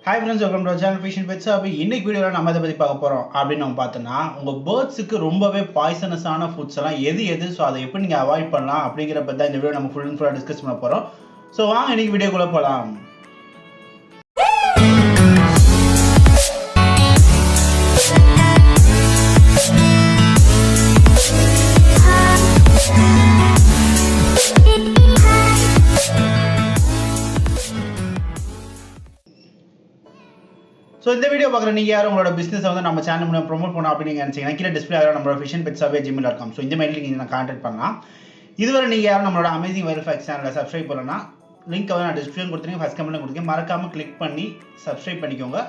Hi friends, welcome to our channel fishandpetshobby. இன்னைக்கு வீடியோல நம்ம எதை பத்தி பார்க்க போறோம் அப்படின்னு நம்ம பார்த்தோம்னா, உங்க பேர்ட்ஸ்க்கு ரொம்பவே பாய்சனஸான ஃபுட்ஸ் எல்லாம் எது சோ அதை எப்படி நீங்க அவாய்ட் பண்ணலாம் அப்படிங்கற பத்தி தான் இந்த வீடியோ நம்ம ஃபுல் அண்ட் ஃபுல்லா டிஸ்கஸ் பண்ண போறோம். சோ வாங்க இன்னைக்கு வீடியோக்குள்ள போலாம். So இந்த வீடியோ பார்க்குற நீங்கள் யாரும் உங்களோட பிஸ்னஸ் வந்து நம்ம சேனல் மூலம் ப்ரோமோட் பண்ணணும் அப்படின்னு நினைச்சீங்கன்னா கீழே டிஸ்பிளே ஆகிற நம்மளோட fishandpetshobby@gmail.com. ஸோ இந்த மெயிலில் நீங்கள் கான்டாக்ட் பண்ணலாம். இதுவரை நீங்கள் யாரும் நம்மளோட அமேசிங் வைரல் ஃபேக்ஸ் சேனலை சப்ஸ்கிரைப் பண்ணலன்னா லிங்க் வந்து நான் டிஸ்கிரிப்ஷன் கொடுத்துருக்கேன், ஃபஸ்ட் கமெண்ட்டில் கொடுத்துருக்கேன். மறக்காமல் கிளிக் பண்ணி சப்ஸ்கிரைப் பண்ணிக்கோங்க.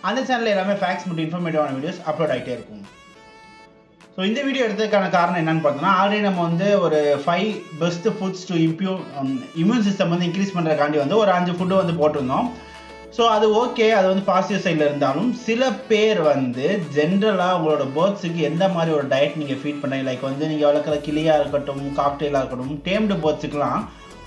அந்த சேனலில் எல்லாமே ஃபேக்ஸ் மற்றும் இன்ஃபர்மேட்டிவான வீடியோஸ் அப்லோட் ஆகிட்டே இருக்கும். ஸோ இந்த வீடியோ எடுத்ததுக்கான காரணம் என்னன்னு பார்த்தோம்னா, ஆல்ரெடி நம்ம வந்து ஒரு 5 best foods to immune system வந்து இன்க்ரீஸ் பண்ணுறதுக்காண்டி வந்து ஒரு 5 ஃபுட்டு வந்து போட்டிருந்தோம். ஸோ அது ஓகே, அது வந்து பாசிட்டிவ் சைடில் இருந்தாலும் சில பேர் வந்து ஜென்ரலாக உங்களோட பேர்ட்ஸுக்கு எந்த மாதிரி ஒரு டயட் நீங்கள் ஃபீட் பண்ணுறீங்க, லைக் வந்து நீங்கள் வளர்க்குற கிளியாக இருக்கட்டும், காக்டெயிலாக இருக்கட்டும், டேம்டு பேர்ட்ஸுக்கெலாம்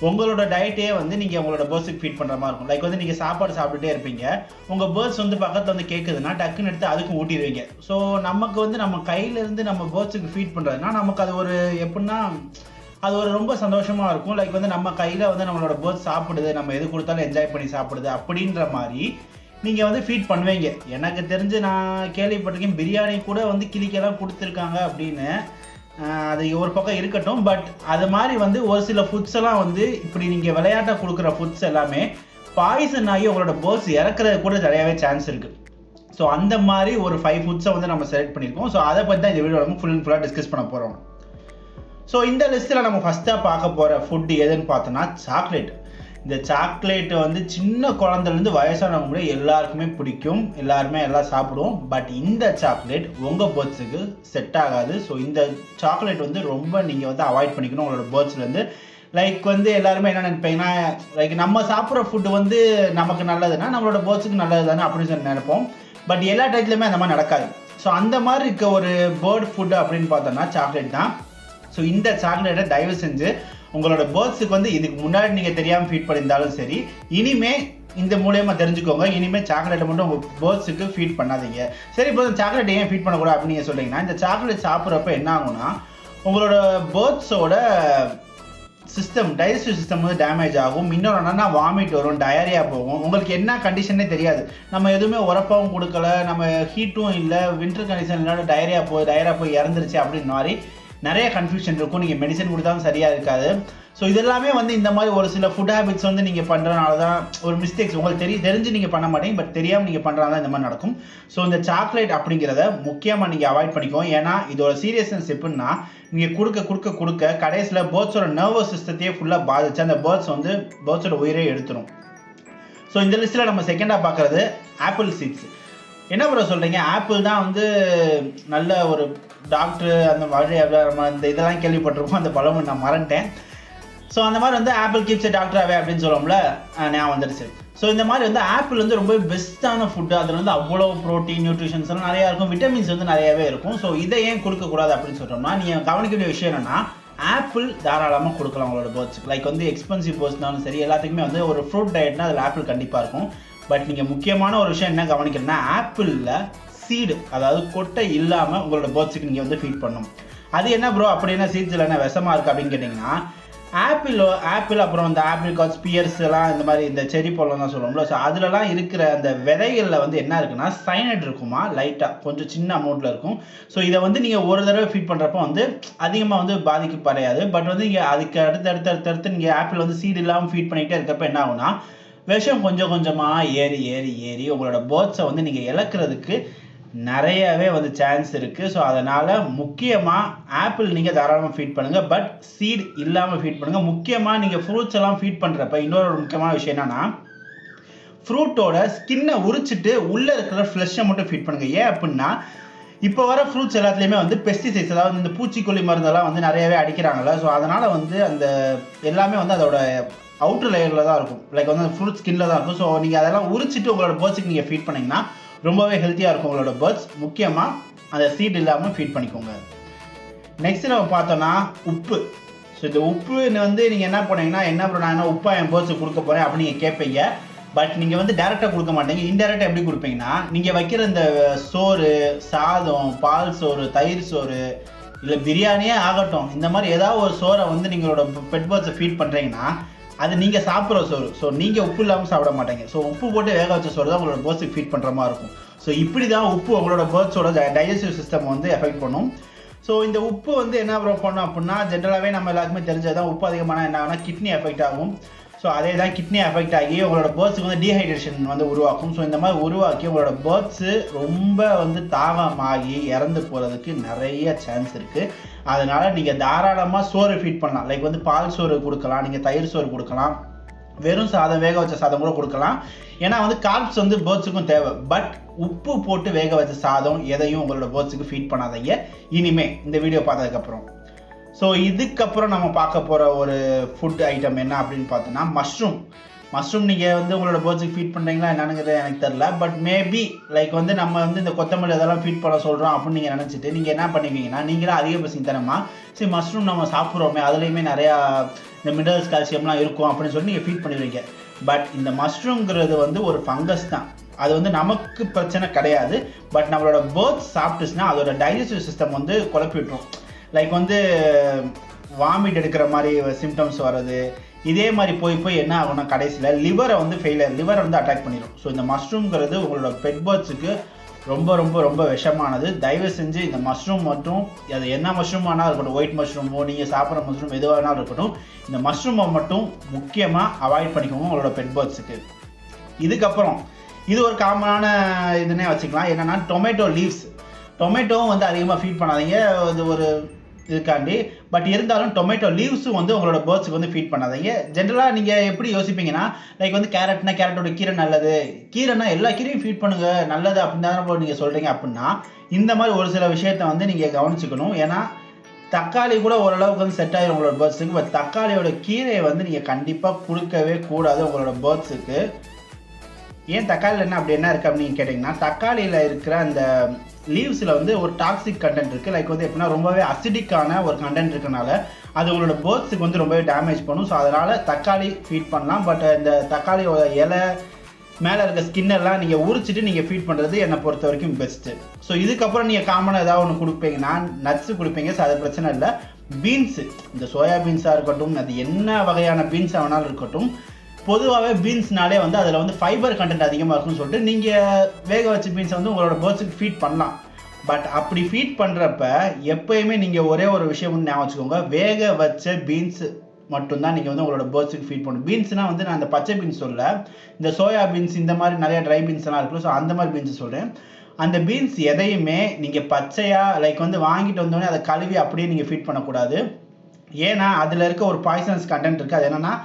உங்களோட டயட்டே வந்து நீங்கள் உங்களோட பேர்ட்ஸுக்கு ஃபீட் பண்ணுற மாதிரி இருக்கும். லைக் வந்து நீங்கள் சாப்பாடு சாப்பிட்டுட்டே இருப்பீங்க, உங்கள் பேர்ட்ஸ் வந்து பக்கத்தில் வந்து கேட்குதுன்னா டக்குன்னு எடுத்து அதுக்கும் ஊட்டிடுவீங்க. ஸோ நமக்கு வந்து நம்ம கையிலேருந்து நம்ம பேர்ட்ஸுக்கு ஃபீட் பண்ணுறதுனா நமக்கு அது ஒரு எப்படின்னா அது ஒரு ரொம்ப சந்தோஷமாக இருக்கும். லைக் வந்து நம்ம கையில் வந்து நம்மளோட பேர்ட்ஸ் சாப்பிடுது, நம்ம எது கொடுத்தாலும் என்ஜாய் பண்ணி சாப்பிடுது அப்படின்ற மாதிரி நீங்கள் வந்து ஃபீட் பண்ணுவீங்க. எனக்கு தெரிஞ்சு நான் கேள்விப்பட்டிருக்கேன், பிரியாணி கூட வந்து கிளிக்கெல்லாம் கொடுத்துருக்காங்க அப்படின்னு. அது ஒரு பக்கம் இருக்கட்டும், பட் அது மாதிரி வந்து ஒரு சில ஃபுட்ஸ் எல்லாம் வந்து இப்படி நீங்கள் விளையாட்டாக கொடுக்குற ஃபுட்ஸ் எல்லாமே பாய்சன் ஆகி உங்களோட பேர்ட்ஸ் இறக்குறது கூட நிறையாவே சான்ஸ் இருக்குது. ஸோ அந்த மாதிரி ஒரு 5 ஃபுட்ஸை வந்து நம்ம செலக்ட் பண்ணியிருக்கோம். ஸோ அதை பற்றி தான் இந்த வீடியோ நம்ம ஃபுல் அண்ட் ஃபுல்லாக டிஸ்கஸ் பண்ண போகிறோம். ஸோ இந்த லிஸ்ட்டில் நம்ம ஃபஸ்ட்டாக பார்க்க போகிற ஃபுட்டு எதுன்னு பார்த்தோன்னா சாக்லேட். இந்த சாக்லேட் வந்து சின்ன குழந்தைலேருந்து வயசானவங்க கூட எல்லாருக்குமே பிடிக்கும், எல்லாருமே எல்லாம் சாப்பிடுவோம். பட் இந்த சாக்லேட் உங்கள் பேர்ட்ஸுக்கு செட் ஆகாது. ஸோ இந்த சாக்லேட் வந்து ரொம்ப நீங்கள் வந்து அவாய்ட் பண்ணிக்கணும் உங்களோட பேர்ட்ஸ்லேருந்து. லைக் வந்து எல்லாருமே என்ன நினைப்பீங்கன்னா, லைக் நம்ம சாப்பிட்ற ஃபுட்டு வந்து நமக்கு நல்லதுன்னா நம்மளோட பேர்ட்ஸுக்கு நல்லது தானே அப்படின்னு சொல்லி நினைப்போம். பட் எல்லா டைத்துலையுமே அந்த மாதிரி நடக்காது. ஸோ அந்த மாதிரி இருக்க ஒரு பேர்ட் ஃபுட்டு அப்படின்னு பார்த்தோன்னா சாக்லேட் தான். ஸோ இந்த சாக்லேட்டை தயவு செஞ்சு உங்களோட பேர்ட்ஸுக்கு வந்து இதுக்கு முன்னாடி நீங்கள் தெரியாமல் ஃபீட் பண்ணியிருந்தாலும் சரி, இனிமே இந்த மூலயமா தெரிஞ்சுக்கோங்க. இனிமேல் சாக்லேட்டை மட்டும் உங்கள் பேர்ட்ஸுக்கு ஃபீட் பண்ணாதீங்க. சரி, இப்போ சாக்லேட் ஏன் ஃபீட் பண்ணக்கூடாது அப்படின்னு நீங்கள் சொல்லிங்கன்னா, இந்த சாக்லேட் சாப்பிட்றப்ப என்ன ஆகும்னா உங்களோட பேர்ட்ஸோட சிஸ்டம், டைஜஸ்டிவ் சிஸ்டம் வந்து டேமேஜ் ஆகும். இன்னொரு என்னன்னா வாமிட் வரும், டயரியா போகும். உங்களுக்கு என்ன கண்டிஷனே தெரியாது. நம்ம எதுவுமே உரப்பாகவும் கொடுக்கல, நம்ம ஹீட்டும் இல்லை, வின்டர் கண்டிஷன் இல்லாத டயரியா போய் இறந்துருச்சு அப்படின்னு மாதிரி நிறைய கன்ஃபியூஷன் இருக்கும். நீங்கள் மெடிசன் கொடுத்தாலும் சரியாக இருக்காது. ஸோ இதெல்லாமே வந்து இந்த மாதிரி ஒரு சில ஃபுட் ஹேபிட்ஸ் வந்து நீங்கள் பண்ணுறதுனால தான் ஒரு மிஸ்டேக்ஸ் உங்களுக்கு தெரிஞ்சு நீங்கள் பண்ண மாட்டீங்க, பட் தெரியாமல் நீங்கள் பண்ணுறதா தான் இந்த மாதிரி நடக்கும். ஸோ இந்த சாக்லேட் அப்படிங்கிறத முக்கியமாக நீங்கள் அவாய்ட் பண்ணிக்கோங்க. ஏன்னா இதோட சீரியஸ்னஸ் எப்படின்னா, நீங்கள் கொடுக்க கடைசியில் பேர்ட்ஸோட நர்வஸ் சிஸ்டத்தையே ஃபுல்லாக பாதிச்சு அந்த பேர்ட்ஸோட உயிரே எடுத்துரும். ஸோ இந்த லிஸ்ட்டில் நம்ம செகண்டாக பார்க்குறது ஆப்பிள் சீட்ஸ். என்ன ப்ரோ சொல்கிறீங்க, ஆப்பிள் தான் வந்து நல்ல ஒரு டாக்டர் அந்த மாதிரி அந்த இதெல்லாம் கேள்விப்பட்டிருக்கோம், அந்த பழமும் நான் மறந்துட்டேன். ஸோ அந்த மாதிரி வந்து ஆப்பிள் கீப்ஸ் டாக்டர் அவே அப்படின்னு சொல்லுவோம்ல, நான் வந்துடுச்சு. ஸோ இந்த மாதிரி வந்து ஆப்பிள் வந்து ரொம்ப பெஸ்ட்டான ஃபுட்டு. அதில் வந்து அவ்வளோ ப்ரோட்டீன், நியூட்ரிஷன்ஸ் எல்லாம் நிறையா இருக்கும், விட்டமின்ஸ் வந்து நிறையாவே இருக்கும். ஸோ இதை ஏன் கொடுக்கக்கூடாது அப்படின்னு சொல்கிறோம்னா, நீங்கள் கவனிக்க வேண்டிய விஷயம் என்னென்னா, ஆப்பிள் தாராளமாக கொடுக்கலாம் உங்களோட பேர்ட்ஸுக்கு. லைக் வந்து எக்ஸ்பென்சிவ் பேர்ட்ஸ்னாலும் சரி, எல்லாத்துக்குமே வந்து ஒரு ஃப்ரூட் டயட்னா அதில் ஆப்பிள் கண்டிப்பாக இருக்கும். பட் நீங்கள் முக்கியமான ஒரு விஷயம் என்ன கவனிக்கிறேன்னா, ஆப்பிளில் சீடு, அதாவது கொட்டை இல்லாமல் உங்களோட பேர்ட்ஸுக்கு நீங்கள் வந்து ஃபீட் பண்ணணும். அது என்ன ப்ரோ அப்படின்னா சீட்ஸ் இல்லை என்ன விஷமா இருக்குது அப்படின்னு கேட்டிங்கன்னா, ஆப்பிள் அப்புறம் இந்த ஆப்ரிகாட்ஸ், பியர்ஸ் எல்லாம் இந்த மாதிரி இந்த செரி பழம் தான் சொல்லுவோம்ல. ஸோ அதிலலாம் இருக்கிற அந்த விதைகளில் வந்து என்ன இருக்குன்னா சைனட் இருக்குமா, லைட்டாக கொஞ்சம் சின்ன அமௌண்ட்டில் இருக்கும். ஸோ இதை வந்து நீங்கள் ஒரு தடவை ஃபீட் பண்ணுறப்போ வந்து அதிகமாக வந்து பாதிக்கப்படையாது. பட் வந்து நீங்கள் அதுக்கு அடுத்து நீங்கள் ஆப்பிள் வந்து சீடு இல்லாமல் ஃபீட் பண்ணிகிட்டே இருக்கிறப்ப என்ன ஆகுனா, விஷம் கொஞ்சம் கொஞ்சமாக ஏறி உங்களோட பேர்ட்ஸை வந்து நீங்கள் இழக்கிறதுக்கு நிறையவே வந்து சான்ஸ் இருக்குது. ஸோ அதனால் முக்கியமாக ஆப்பிள் நீங்கள் தாராளமாக ஃபீட் பண்ணுங்கள், பட் சீட் இல்லாமல் ஃபீட் பண்ணுங்கள். முக்கியமாக நீங்கள் ஃப்ரூட்ஸ் எல்லாம் ஃபீட் பண்ணுறப்ப இன்னொரு முக்கியமான விஷயம் என்னென்னா, ஃப்ரூட்டோட ஸ்கின்னை உரிச்சிட்டு உள்ளே இருக்கிற ஃப்ளெஷ்ஷை மட்டும் ஃபீட் பண்ணுங்கள். ஏன் அப்படின்னா, இப்போ வர ஃப்ரூட்ஸ் எல்லாத்துலேயுமே வந்து பெஸ்டிசைட்ஸ், அதாவது இந்த பூச்சிக்கொல்லி மருந்தெல்லாம் வந்து நிறையவே அடிக்கிறாங்கல்ல. ஸோ அதனால் வந்து அந்த எல்லாமே வந்து அதோட அவுட்டர் லேயரில் தான் இருக்கும், லைக் வந்து அந்த ஃப்ரூட் ஸ்கின்ல தான் இருக்கும். ஸோ நீங்கள் அதெல்லாம் உரிச்சிட்டு உங்களோட பேர்ட்ஸுக்கு நீங்கள் ஃபீட் பண்ணிங்கன்னா ரொம்பவே ஹெல்த்தியாக இருக்கும் உங்களோட பேர்ட்ஸ். முக்கியமாக அந்த சீட் இல்லாமல் ஃபீட் பண்ணிக்கோங்க. நெக்ஸ்ட் நம்ம பார்த்தோன்னா உப்பு. ஸோ இந்த உப்புன்னு வந்து நீங்கள் என்ன பண்ணீங்கன்னா, என்ன ப்ரோ நான் என்ன உப்பா என் பேர்ட்ஸுக்கு கொடுக்க போகிறேன் அப்படின்னு நீங்கள் கேட்பீங்க. பட் நீங்கள் வந்து டேரெக்டாக கொடுக்க மாட்டீங்க. இன்டெரக்டாக எப்படி கொடுப்பீங்கன்னா, நீங்கள் வைக்கிற இந்த சோறு, சாதம், பால் சோறு, தயிர் சோறு, இல்லை பிரியாணியே ஆகட்டும், இந்த மாதிரி ஏதாவது ஒரு சோறை வந்து நீங்களோட பெட்பர்ட்ஸை ஃபீட் பண்ணுறீங்கன்னா அது நீங்கள் சாப்பிட்ற சோறு. ஸோ நீங்கள் உப்பு இல்லாமல் சாப்பிட மாட்டீங்க. ஸோ உப்பு போட்டு வேக வச்ச சோறு தான் உங்களோட பேர்ட்ஸுக்கு ஃபீட் பண்ணுற மாதிரி இருக்கும். ஸோ இப்படி தான் உப்பு உங்களோட பேர்ட்ஸோட டைஜஸ்டிவ் சிஸ்டம் வந்து எஃபெக்ட் பண்ணும். ஸோ இந்த உப்பு வந்து என்ன பண்ணணும் அப்படின்னா, ஜென்ரலாகவே நம்ம எல்லாருக்குமே தெரிஞ்சதான், உப்பு அதிகமான என்ன ஆகுனா கிட்னி எஃபெக்ட் ஆகும். ஸோ அதே தான் கிட்னி எஃபெக்ட் ஆகி உங்களோட பேர்ட்ஸுக்கு வந்து டீஹைட்ரேஷன் வந்து உருவாக்கும். ஸோ இந்த மாதிரி உருவாக்கி உங்களோட பேர்ட்ஸு ரொம்ப வந்து தாகமாகி இறந்து போகிறதுக்கு நிறைய சான்ஸ் இருக்குது. அதனால் நீங்கள் தாராளமாக சோறு ஃபீட் பண்ணலாம். லைக் வந்து பால் சோறு கொடுக்கலாம், நீங்கள் தயிர் சோறு கொடுக்கலாம், வெறும் சாதம், வேக வச்ச சாதம் கூட கொடுக்கலாம். ஏன்னா வந்து கார்ப்ஸ் வந்து பேர்ட்ஸுக்கும் தேவை. பட் உப்பு போட்டு வேக வச்ச சாதம் எதையும் உங்களோட பேர்ட்ஸுக்கு ஃபீட் பண்ணாதீங்க இனிமே இந்த வீடியோ பார்த்ததுக்கப்புறம். ஸோ இதுக்கப்புறம் நம்ம பார்க்க போகிற ஒரு ஃபுட் ஐட்டம் என்ன அப்படின்னு பார்த்தோன்னா மஷ்ரூம் நீங்கள் வந்து உங்களோட பேர்ட்ஸுக்கு ஃபீட் பண்ணுறீங்களா என்னங்கிறது எனக்கு தெரில. பட் மேபி லைக் வந்து நம்ம வந்து இந்த கொத்தமல்லி அதெல்லாம் ஃபீட் பண்ண சொல்கிறோம் அப்படின்னு நீங்கள் நினச்சிட்டு நீங்கள் என்ன பண்ணுவீங்கன்னா, நீங்களாம் அதிக பசித்தனமாக சரி மஷ்ரூம் நம்ம சாப்பிட்றோமே, அதுலேயுமே நிறையா இந்த மினரல்ஸ், கால்சியம்லாம் இருக்கும் அப்படின்னு சொல்லி நீங்கள் ஃபீட் பண்ணிடுவீங்க. பட் இந்த மஷ்ரூம்ங்கிறது வந்து ஒரு ஃபங்கஸ் தான். அது வந்து நமக்கு பிரச்சனை கிடையாது. பட் நம்மளோட பேர்ட்ஸ் சாப்பிட்டுச்சுன்னா அதோட டைஜஸ்டிவ் சிஸ்டம் வந்து குழப்பி விட்டுரும். லைக் வந்து வாமிட் எடுக்கிற மாதிரி சிம்டம்ஸ் வர்றது, இதே மாதிரி போய் என்ன ஆகும்னா கடைசியில் லிவரை வந்து அட்டாக் பண்ணிடும். ஸோ இந்த மஷ்ரூம்ங்கிறது உங்களோட பெட் பேர்ட்ஸுக்கு ரொம்ப ரொம்ப ரொம்ப விஷமானது. தயவு செஞ்சு இந்த மஷ்ரூம் மட்டும், அது என்ன மஷ்ரூம் வேணாலும் இருக்கட்டும், ஒயிட் மஷ்ரூமோ நீங்கள் சாப்பிட்ற மஷ்ரூம் எது வேணாலும் இருக்கட்டும், இந்த மஷ்ரூமை மட்டும் முக்கியமாக அவாய்ட் பண்ணிக்கோங்க உங்களோட பெட் பேர்ட்ஸுக்கு. இதுக்கப்புறம் இது ஒரு காமனான இதுன்னே வச்சுக்கலாம். என்னென்னா டொமேட்டோவும் வந்து அதிகமாக ஃபீட் பண்ணாதீங்க. அது ஒரு இதுக்காண்டி. பட் இருந்தாலும் டொமேட்டோ லீவ்ஸும் வந்து உங்களோட பேர்ட்ஸுக்கு வந்து ஃபீட் பண்ணாதீங்க. ஜென்ரலாக நீங்கள் எப்படி யோசிப்பீங்கன்னா, லைக் வந்து கேரட்டோட கீரை நல்லது, கீரைனா எல்லா கீரையும் ஃபீட் பண்ணுங்க நல்லது அப்படின்னு தான் நீங்கள் சொல்கிறீங்க. அப்படின்னா இந்த மாதிரி ஒரு சில விஷயத்த வந்து நீங்கள் கவனிச்சுக்கணும். ஏன்னா தக்காளி கூட ஓரளவுக்கு வந்து செட் ஆகிடும் உங்களோட பேர்ட்ஸுக்கு. பட் தக்காளியோட கீரையை வந்து நீங்கள் கண்டிப்பாக கொடுக்கவே கூடாது உங்களோட பேர்ட்ஸுக்கு. ஏன் தக்காளியில் என்ன அப்படி என்ன இருக்குது அப்படின்னு கேட்டிங்கன்னா, தக்காளியில் இருக்கிற அந்த லீவ்ஸில் வந்து ஒரு டாக்ஸிக் கண்டென்ட் இருக்குது. லைக் வந்து எப்படின்னா ரொம்பவே அசிடிக்கான ஒரு கண்டென்ட் இருக்கனால அது உங்களோட பேர்ட்ஸுக்கு வந்து ரொம்பவே டேமேஜ் பண்ணும். ஸோ அதனால் தக்காளி ஃபீட் பண்ணலாம். பட் இந்த தக்காளியோட இலை மேலே இருக்க ஸ்கின்னெல்லாம் நீங்கள் உரிச்சிட்டு நீங்கள் ஃபீட் பண்ணுறது என்னை பொறுத்த வரைக்கும் பெஸ்ட்டு. ஸோ இதுக்கப்புறம் நீங்கள் காமனாக ஏதாவது ஒன்று கொடுப்பீங்கன்னா நட்ஸு கொடுப்பீங்க. ஸோ அது பிரச்சனை இல்லை. பீன்ஸு, இந்த சோயா பீன்ஸாக இருக்கட்டும், அது என்ன வகையான பீன்ஸாக வேணாலும் இருக்கட்டும், பொதுவாகவே பீன்ஸ்னாலே வந்து அதில் வந்து ஃபைபர் கண்டென்ட் அதிகமாக இருக்குன்னு சொல்லிட்டு நீங்கள் வேக வச்ச பீன்ஸை வந்து உங்களோட பேர்ட்ஸுக்கு ஃபீட் பண்ணலாம். பட் அப்படி ஃபீட் பண்ணுறப்ப எப்போயுமே நீங்கள் ஒரே ஒரு விஷயம் வந்து ஞாபகம் வச்சுக்கோங்க, வேக வச்ச பீன்ஸ் மட்டும்தான் நீங்கள் வந்து உங்களோட பேர்ட்ஸுக்கு ஃபீட் பண்ணணும். பீன்ஸ்னால் வந்து நான் அந்த பச்சை பீன்ஸ் சொல்ல, இந்த சோயா பீன்ஸ் இந்த மாதிரி நிறைய ட்ரை பீன்ஸ் எல்லாம் இருக்கும். ஸோ அந்த மாதிரி பீன்ஸ் சொல்கிறேன். அந்த பீன்ஸ் எதையுமே நீங்கள் பச்சையாக லைக் வந்து வாங்கிட்டு வந்தோடனே அதை கழுவி அப்படியே நீங்கள் ஃபீட் பண்ணக்கூடாது. ஏன்னா அதில் இருக்க ஒரு பாய்சனஸ் கண்டென்ட் இருக்குது. அது என்னென்னா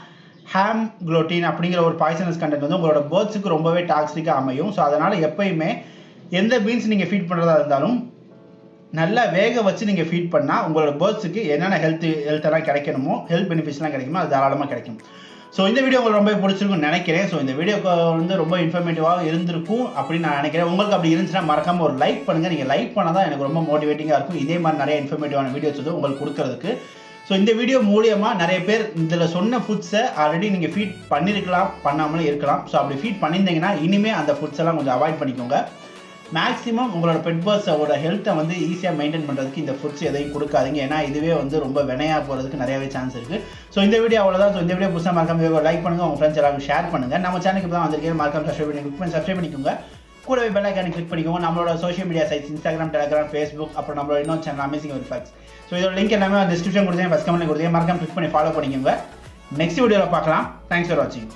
ஹேம் குளோட்டின் அப்படிங்கிற ஒரு பாய்சனஸ் கண்டென்ட் வந்து உங்களோட பேர்ட்ஸுக்கு ரொம்பவே டாக்ஸிக்காக அமையும். ஸோ அதனால் எப்போயுமே எந்த பீன்ஸ் நீங்கள் ஃபீட் பண்ணுறதா இருந்தாலும் நல்லா வேக வச்சு நீங்கள் ஃபீட் பண்ணால் உங்களோட பேர்ட்ஸுக்கு என்னென்ன ஹெல்த்தெல்லாம் கிடைக்கணுமோ, ஹெல்த் பெனிஃபிட்ஸ்லாம் கிடைக்குமோ அது தாராளமாக கிடைக்கும். ஸோ இந்த வீடியோ உங்களுக்கு ரொம்ப பிடிச்சிருக்குன்னு நினைக்கிறேன். ஸோ இந்த வீடியோக்கு வந்து ரொம்ப இன்ஃபர்மேட்டிவாக இருந்திருக்கும் அப்படின்னு நான் நினைக்கிறேன். உங்களுக்கு அப்படி இருந்துச்சுன்னா மறக்காமல் ஒரு லைக் பண்ணுங்கள். நீங்கள் லைக் பண்ணால் தான் எனக்கு ரொம்ப மோட்டிவேட்டிங்காக இருக்கும் இதே மாதிரி நிறைய இன்ஃபர்மேட்டிவான வீடியோஸ் வந்து உங்களுக்கு கொடுக்கறதுக்கு. ஸோ இந்த வீடியோ மூலியமாக நிறைய பேர் இதில் சொன்ன ஃபுட்ஸை ஆல்ரெடி நீங்கள் ஃபீட் பண்ணியிருக்கலாம், பண்ணாமலே இருக்கலாம். ஸோ அப்படி ஃபீட் பண்ணியிருந்தீங்கன்னா இனிமேல் அந்த ஃபுட்ஸ் எல்லாம் கொஞ்சம் அவாய்ட் பண்ணிக்கோங்க. மேக்ஸிமம் உங்களோட பெட் பேர்ட்ஸோட ஹெல்த்தை வந்து ஈஸியாக மெயின்டைன் பண்ணுறதுக்கு இந்த ஃபுட்ஸ் எதையும் கொடுக்காதீங்க. ஏன்னா இதுவே வந்து ரொம்ப வினையாக போகிறதுக்கு நிறையவே சான்ஸ் இருக்குது. ஸோ இந்த வீடியோ அவ்வளோதான். ஸோ இந்த வீடியோ புதுசாக மறக்காம லைக் பண்ணுங்கள், உங்கள் ஃப்ரெண்ட்ஸ் எல்லாருக்கும் ஷேர் பண்ணுங்கள். நம்ம சேனலுக்கு தான் வந்திருக்கேன், மறக்காம சப்ஸ்கிரைப் பண்ணிக்கோங்க. கூடவே பெல் ஐகானை கிளிக் பண்ணிக்கோங்க. நம்மளோட social media sides Instagram, Telegram, Facebook, அப்புறம் நம்மளோட இன்னொரு சேனல் அமேசிங் வெரிஃபைஸ். ஸோ இதோட லிங்க் எல்லாமே டிஸ்கிரிப்ஷன் கொடுத்தேன், ஃபஸ்ட் கமெண்ட்ல கொடுத்தேன். மறக்காம கிளிக் பண்ணி ஃபாலோ பண்ணிக்கோங்க. நெக்ஸ்ட் வீடியோவில் பார்க்கலாம். தேங்க்ஸ் ஃபார் வாட்சிங்.